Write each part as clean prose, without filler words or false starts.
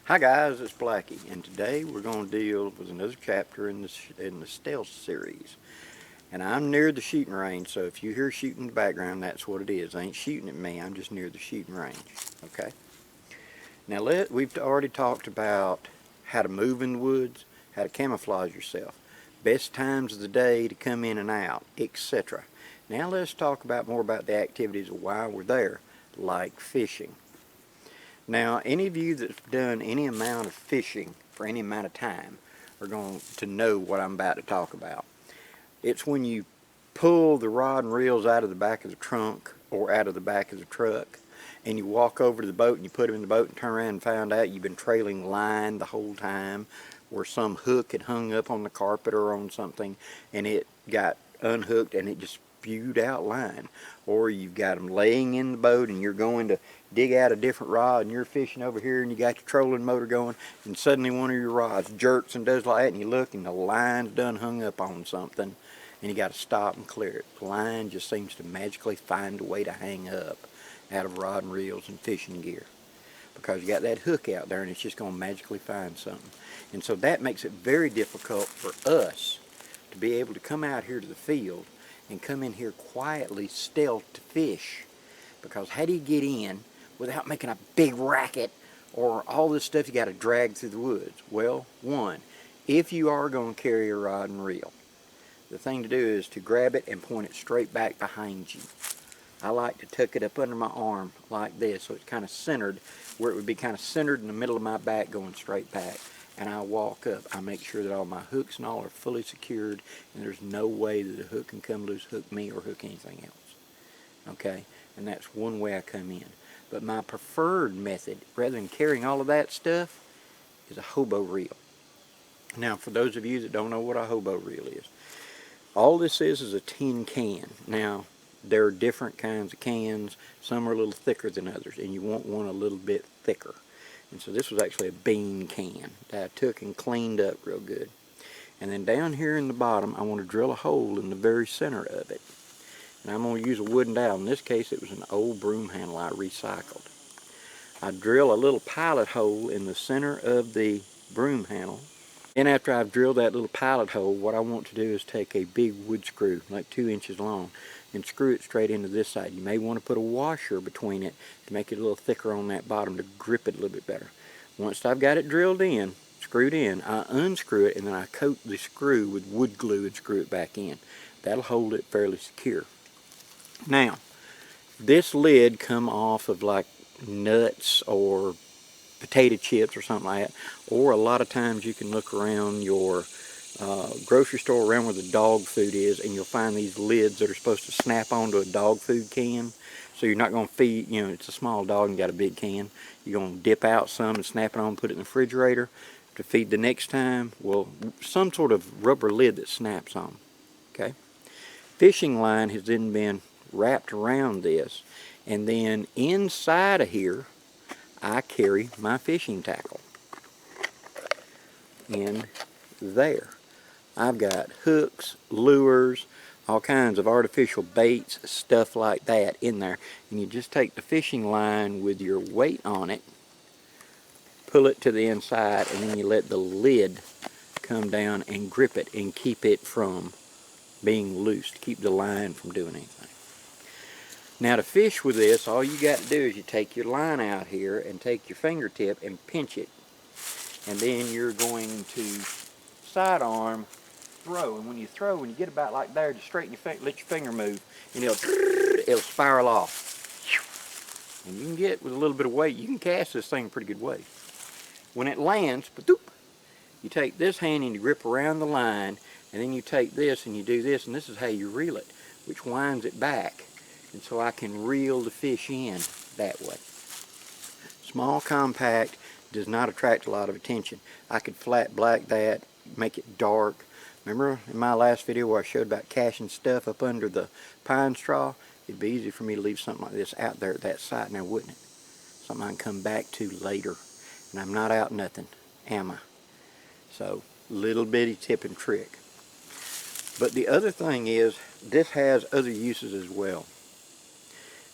Hi guys, it's Blackie, and today we're going to deal with another chapter in the Stealth series. And I'm near the shooting range, so if you hear shooting in the background, that's what it is. I ain't shooting at me, I'm just near the shooting range. Okay. Now we've already talked about how to move in the woods, how to camouflage yourself, best times of the day to come in and out, etc. Now let's talk more about the activities of why we're there, like fishing. Now, any of you that's done any amount of fishing for any amount of time are going to know what I'm about to talk about. It's when you pull the rod and reels out of the back of the trunk or out of the back of the truck, and you walk over to the boat and you put them in the boat and turn around and found out you've been trailing line the whole time, or some hook had hung up on the carpet or on something and it got unhooked and it just spewed out line. Or you've got them laying in the boat and you're going to dig out a different rod and you're fishing over here and you got your trolling motor going and suddenly one of your rods jerks and does like that and you look and the line's done hung up on something and you got to stop and clear it. The line just seems to magically find a way to hang up out of rod and reels and fishing gear, because you got that hook out there and it's just going to magically find something. And so that makes it very difficult for us to be able to come out here to the field and come in here quietly stealth to fish. Because how do you get in without making a big racket or all this stuff you got to drag through the woods? Well, one, if you are going to carry a rod and reel, the thing to do is to grab it and point it straight back behind you. I like to tuck it up under my arm like this so it's kind of centered, where it would be kind of centered in the middle of my back going straight back. And I walk up. I make sure that all my hooks and all are fully secured and there's no way that a hook can come loose, hook me, or hook anything else. Okay? And that's one way I come in. But my preferred method, rather than carrying all of that stuff, is a hobo reel. Now, for those of you that don't know what a hobo reel is, all this is a tin can. Now, there are different kinds of cans. Some are a little thicker than others, and you want one a little bit thicker. And so this was actually a bean can that I took and cleaned up real good. And then down here in the bottom, I want to drill a hole in the very center of it. And I'm going to use a wooden dowel. In this case, it was an old broom handle I recycled. I drill a little pilot hole in the center of the broom handle. Then after I've drilled that little pilot hole, what I want to do is take a big wood screw, like 2 inches long, and screw it straight into this side. You may want to put a washer between it to make it a little thicker on that bottom to grip it a little bit better. Once I've got it drilled in, screwed in, I unscrew it and then I coat the screw with wood glue and screw it back in. That'll hold it fairly secure. Now, this lid come off of like nuts or potato chips or something like that, or a lot of times you can look around your grocery store around where the dog food is and you'll find these lids that are supposed to snap onto a dog food can. So you're not going to feed, it's a small dog and you got a big can. You're going to dip out some and snap it on, put it in the refrigerator to feed the next time. Well, some sort of rubber lid that snaps on. Okay. Fishing line has then been wrapped around this, and then inside of here I carry my fishing tackle in there. I've got hooks, lures, all kinds of artificial baits, stuff like that in there. And you just take the fishing line with your weight on it, pull it to the inside, and then you let the lid come down and grip it and keep it from being loose, to keep the line from doing anything. Now to fish with this, all you got to do is you take your line out here and take your fingertip and pinch it. And then you're going to sidearm throw. And when you throw, when you get about like there, just straighten your finger, let your finger move, and it'll spiral off. And you can get, with a little bit of weight, you can cast this thing a pretty good way. When it lands, you take this hand and you grip around the line, and then you take this and you do this, and this is how you reel it, which winds it back. And so I can reel the fish in that way. Small, compact, does not attract a lot of attention. I could flat black that, make it dark. Remember in my last video where I showed about caching stuff up under the pine straw? It'd be easy for me to leave something like this out there at that site now, wouldn't it? Something I can come back to later. And I'm not out nothing, am I? So, little bitty tip and trick. But the other thing is, this has other uses as well.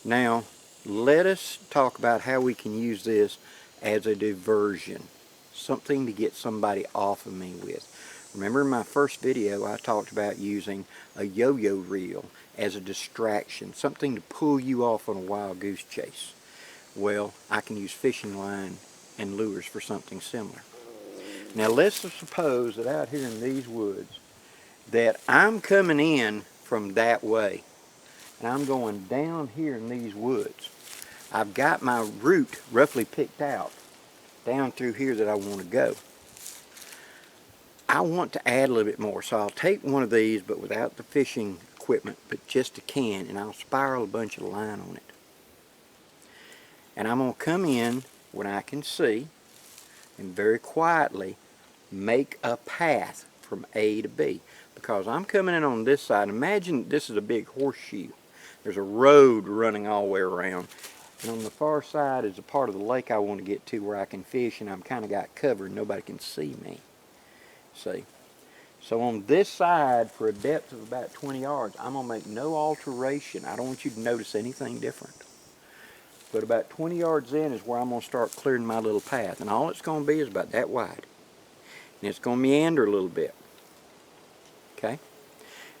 Now, let us talk about how we can use this as a diversion. something to get somebody off of me with. Remember in my first video I talked about using a yo-yo reel as a distraction, something to pull you off on a wild goose chase. Well, I can use fishing line and lures for something similar. Now let's suppose that out here in these woods that I'm coming in from that way and I'm going down here in these woods. I've got my route roughly picked out down through here that I want to go. I want to add a little bit more, so I'll take one of these but without the fishing equipment, but just a can, and I'll spiral a bunch of line on it. And I'm going to come in when I can see and very quietly make a path from A to B, because I'm coming in on this side. Imagine this is a big horseshoe. There's a road running all the way around, and on the far side is a part of the lake I want to get to where I can fish, and I'm kind of got covered, nobody can see me. See? So on this side, for a depth of about 20 yards, I'm going to make no alteration. I don't want you to notice anything different. But about 20 yards in is where I'm going to start clearing my little path, and all it's going to be is about that wide. And it's going to meander a little bit. Okay?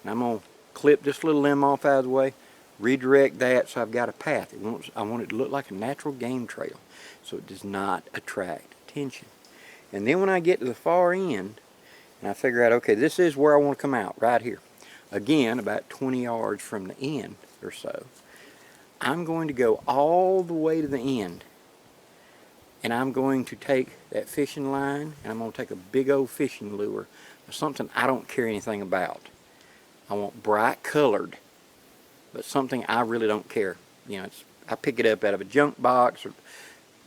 And I'm going to clip this little limb off out of the way, redirect that so I've got a path. I want it to look like a natural game trail so it does not attract attention. And then when I get to the far end, and I figure out, okay, this is where I want to come out, right here. Again, about 20 yards from the end or so. I'm going to go all the way to the end. And I'm going to take that fishing line, and I'm going to take a big old fishing lure, something I don't care anything about. I want bright colored, but something I really don't care. You know, I pick it up out of a junk box or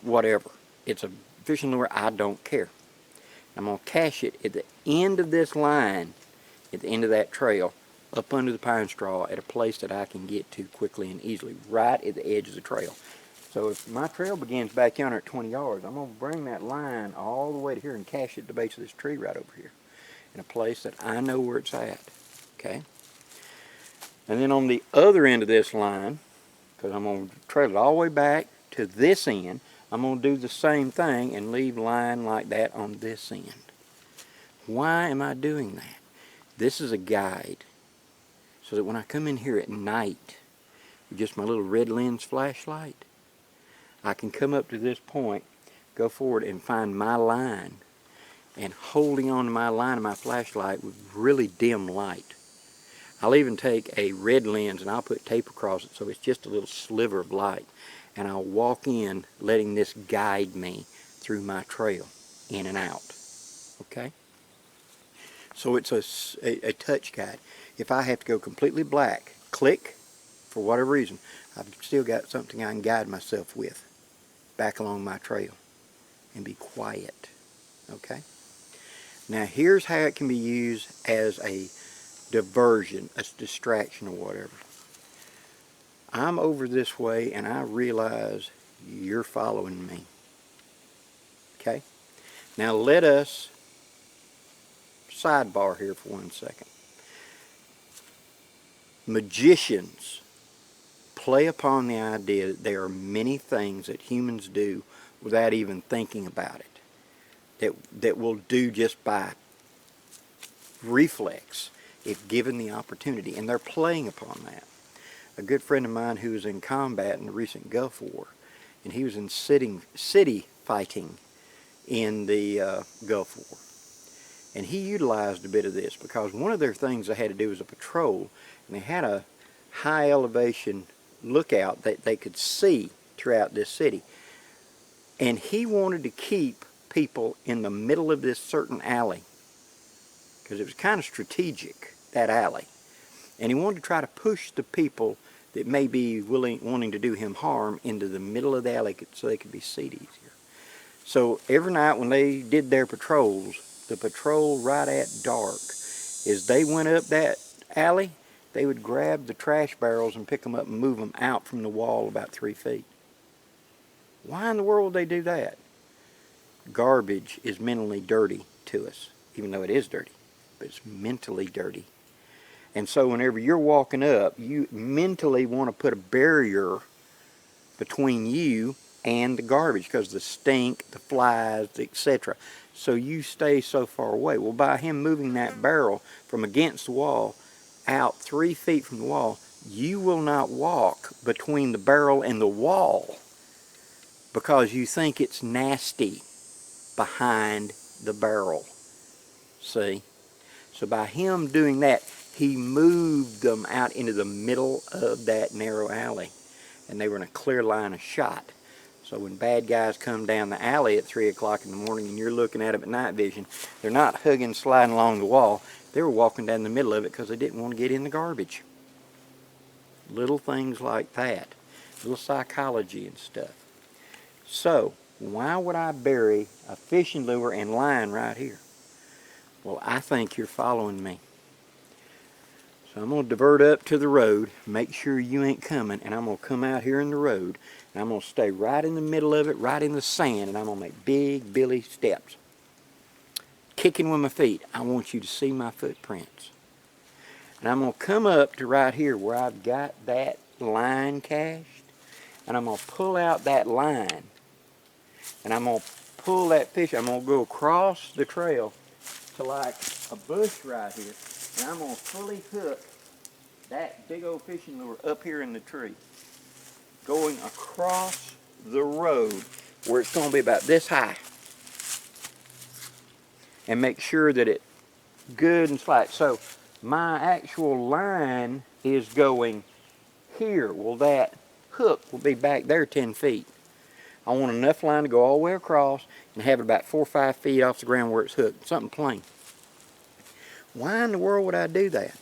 whatever. It's a fishing lure, I don't care. I'm going to cache it at the end of this line, at the end of that trail, up under the pine straw at a place that I can get to quickly and easily, right at the edge of the trail. So if my trail begins back yonder at 20 yards, I'm going to bring that line all the way to here and cache it at the base of this tree right over here, in a place that I know where it's at. Okay? And then on the other end of this line, because I'm going to trail it all the way back to this end, I'm going to do the same thing and leave line like that on this end. Why am I doing that? This is a guide so that when I come in here at night with just my little red lens flashlight, I can come up to this point, go forward and find my line, and holding on to my line of my flashlight with really dim light. I'll even take a red lens and I'll put tape across it so it's just a little sliver of light. And I'll walk in letting this guide me through my trail, in and out. Okay? So it's a touch guide. If I have to go completely black, click, for whatever reason, I've still got something I can guide myself with back along my trail and be quiet. Okay? Now here's how it can be used as a diversion, a distraction or whatever. I'm over this way and I realize you're following me. Okay? Now let us sidebar here for 1 second. Magicians play upon the idea that there are many things that humans do without even thinking about it. That we'll do just by reflex if given the opportunity. And they're playing upon that. A good friend of mine who was in combat in the recent Gulf War, and he was in city fighting in the Gulf War. And he utilized a bit of this because one of their things they had to do was a patrol, and they had a high elevation lookout that they could see throughout this city. And he wanted to keep people in the middle of this certain alley because it was kind of strategic, that alley. And he wanted to try to push the people that may be wanting to do him harm into the middle of the alley so they could be seen easier. So every night when they did their patrols, the patrol right at dark, as they went up that alley, they would grab the trash barrels and pick them up and move them out from the wall about 3 feet. Why in the world would they do that? Garbage is mentally dirty to us, even though it is dirty, but it's mentally dirty. And so whenever you're walking up, you mentally want to put a barrier between you and the garbage, because the stink, the flies, etc. So you stay so far away. Well, by him moving that barrel from against the wall out 3 feet from the wall, you will not walk between the barrel and the wall because you think it's nasty behind the barrel. See? So by him doing that, he moved them out into the middle of that narrow alley, and they were in a clear line of shot. So when bad guys come down the alley at 3 o'clock in the morning and you're looking at them at night vision, they're not hugging, sliding along the wall. They were walking down the middle of it because they didn't want to get in the garbage. Little things like that. Little psychology and stuff. So, why would I bury a fishing lure and line right here? Well, I think you're following me. So I'm going to divert up to the road, make sure you ain't coming, and I'm going to come out here in the road, and I'm going to stay right in the middle of it, right in the sand, and I'm going to make big billy steps. Kicking with my feet. I want you to see my footprints. And I'm going to come up to right here where I've got that line cached, and I'm going to pull out that line, and I'm going to pull that fish. I'm going to go across the trail to like a bush right here, and I'm going to fully hook that big old fishing lure up here in the tree, going across the road where it's going to be about this high, and make sure that it's good and flat. So my actual line is going here. Well, that hook will be back there 10 feet. I want enough line to go all the way across and have it about 4 or 5 feet off the ground where it's hooked. Something plain. Why in the world would I do that?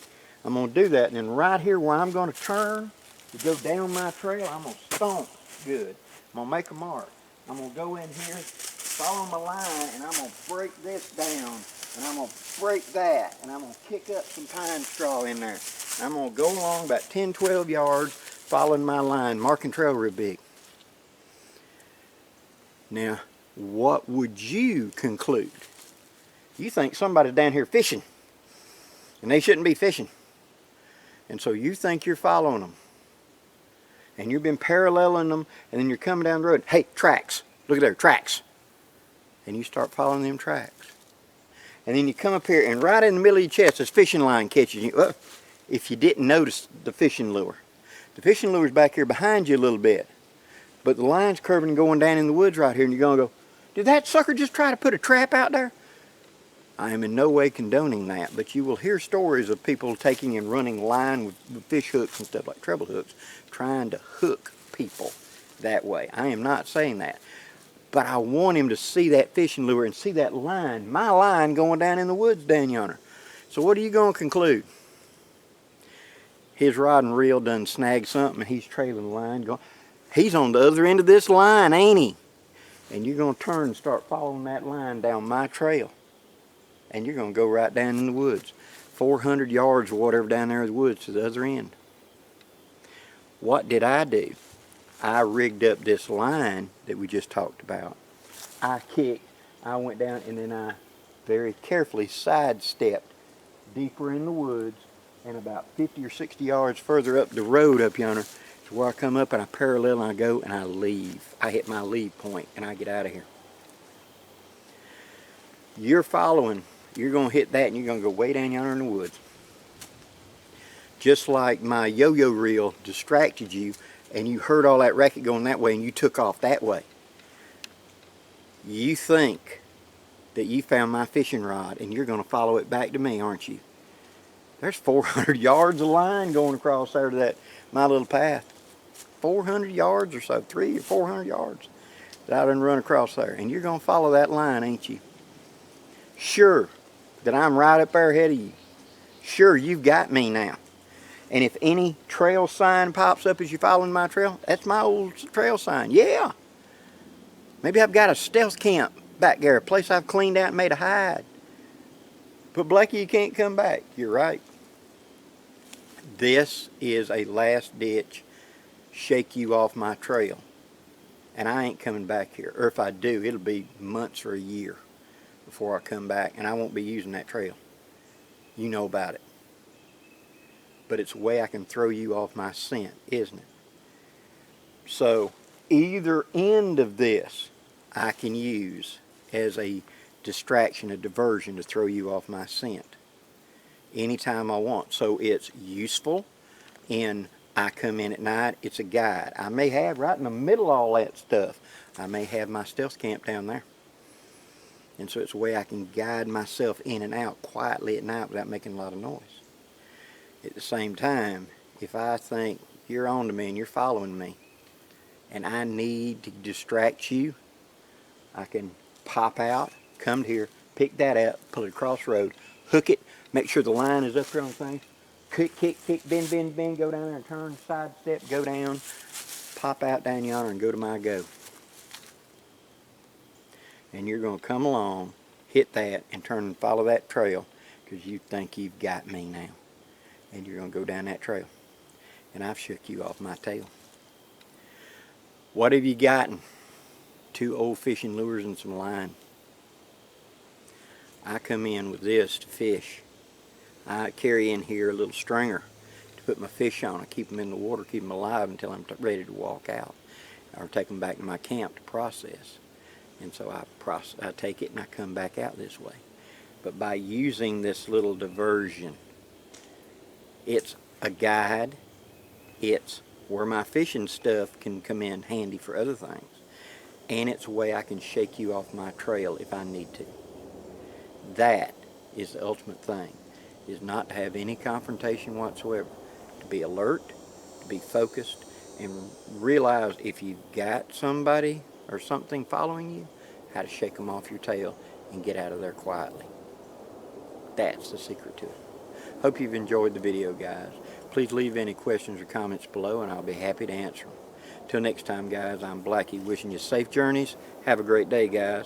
I'm going to do that, and then right here where I'm going to turn to go down my trail, I'm going to stomp good. I'm going to make a mark. I'm going to go in here, follow my line, and I'm going to break this down, and I'm going to break that, and I'm going to kick up some pine straw in there. And I'm going to go along about 10, 12 yards, following my line, marking trail real big. Now, what would you conclude? You think somebody's down here fishing, and they shouldn't be fishing. And so you think you're following them. And you've been paralleling them, and then you're coming down the road. Hey, tracks. Look at there, tracks. And you start following them tracks. And then you come up here, and right in the middle of your chest, this fishing line catches you. If you didn't notice the fishing lure. The fishing lure's back here behind you a little bit. But the line's curving and going down in the woods right here, and you're going to go, did that sucker just try to put a trap out there? I am in no way condoning that, but you will hear stories of people taking and running line with fish hooks and stuff like treble hooks, trying to hook people that way. I am not saying that. But I want him to see that fishing lure and see that line, my line going down in the woods down yonder. So what are you going to conclude? His rod and reel done snagged something, and he's trailing the line going. He's on the other end of this line, ain't he? And you're going to turn and start following that line down my trail. And you're going to go right down in the woods. 400 yards or whatever down there in the woods to the other end. What did I do? I rigged up this line that we just talked about. I kicked, I went down, and then I very carefully sidestepped deeper in the woods, and about 50 or 60 yards further up the road up yonder, to where I come up and I parallel and I go and I leave. I hit my leave point and I get out of here. You're following, you're going to hit that and you're going to go way down yonder in the woods. Just like my yo-yo reel distracted you and you heard all that racket going that way and you took off that way. You think that you found my fishing rod and you're going to follow it back to me, aren't you? There's 400 yards of line going across there to that my little path. 400 yards or so, 300 or 400 yards that I done run across there. And you're going to follow that line, ain't you? Sure that I'm right up there ahead of you. Sure, you've got me now. And if any trail sign pops up as you're following my trail, that's my old trail sign. Yeah. Maybe I've got a stealth camp back there, a place I've cleaned out and made a hide. But Blakey, you can't come back. You're right. This is a last ditch shake you off my trail. And I ain't coming back here. Or if I do, it'll be months or a year before I come back. And I won't be using that trail. You know about it. But it's a way I can throw you off my scent, isn't it? So, Either end of this I can use as a distraction, a diversion to throw you off my scent anytime I want. So it's useful in I come in at night, it's a guide. I may have right in the middle of all that stuff, I may have my stealth camp down there. And so it's a way I can guide myself in and out quietly at night without making a lot of noise. At the same time, if I think you're on to me and you're following me and I need to distract you, I can pop out, come here, pick that up, pull it across the road, hook it, make sure the line is up here on the thing, kick, bend, go down there and turn, side step, go down, pop out down yonder and go to my go. And you're going to come along, hit that, and turn and follow that trail because you think you've got me now. And you're going to go down that trail. And I've shook you off my tail. What have you gotten? 2 old fishing lures and some line. I come in with this to fish. I carry in here a little stringer to put my fish on. I keep them in the water, keep them alive until I'm ready to walk out or take them back to my camp to process. And so I take it and I come back out this way. But by using this little diversion, it's a guide. It's where my fishing stuff can come in handy for other things. And it's a way I can shake you off my trail if I need to. That is the ultimate thing, is not to have any confrontation whatsoever. To be alert, to be focused, and realize if you've got somebody or something following you, how to shake them off your tail and get out of there quietly. That's the secret to it. Hope you've enjoyed the video, guys. Please leave any questions or comments below and I'll be happy to answer them. Till next time, guys, I'm Blackie wishing you safe journeys. Have a great day, guys.